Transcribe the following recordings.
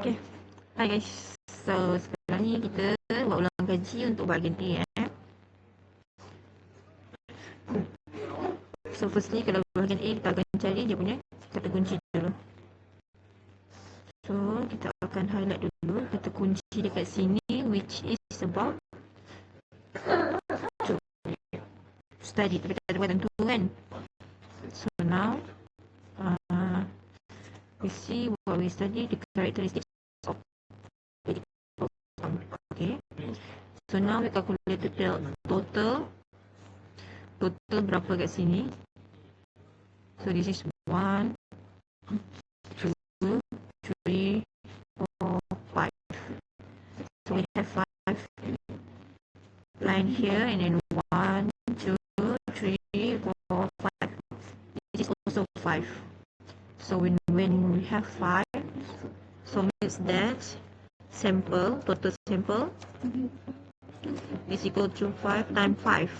Okay. Hai guys. So sekarang ni kita buat ulang kaji untuk bahagian A. So firstly kalau bahagian A kita akan cari dia punya kata kunci dulu. So kita akan highlight dulu kata kunci dekat sini, which is about to study. Tapi tak ada buat tentu kan. So now we see what we study, the characteristics of vegetable farm. Okay. So now we calculate the total berapa kat sini. So this is 1, 2, 3, 4, 5. So we have 5 line here, and then 1, 2, 3, 4, 5. This is also 5. So when we have 5, so means that total sample is equal to 5 times 5,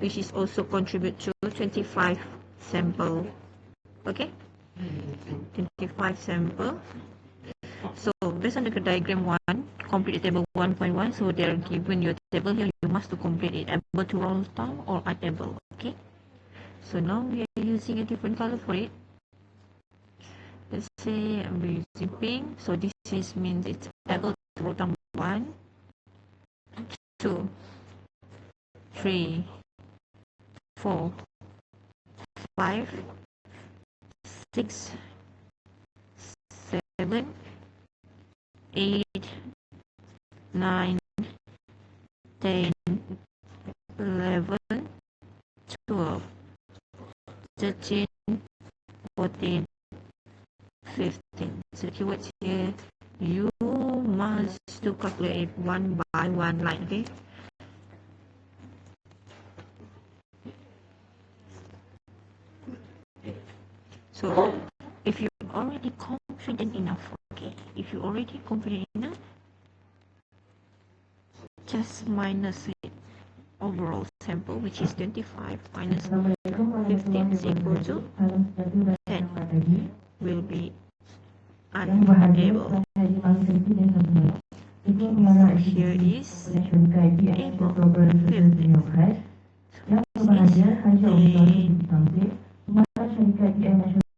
which is also contribute to 25 sample. Okay, 25 sample. So based on the diagram 1, complete the table 1.1. So they are given your table here, you must to complete it, able to roll down or unable. Okay, so now we are using a different color for it. Let's say I'm using pink, so this is means it's able to roll down 1, 2, 3, 4, 5, 6, 7, 8, 9, 10, 11, 12, 13, 14, 15. So keywords here, you must to calculate one by one line. Okay. So if you're already confident enough, just minus it. Overall sample, which is 25 minus 15 is equal to 10, will be unable. So here is able 15. So this is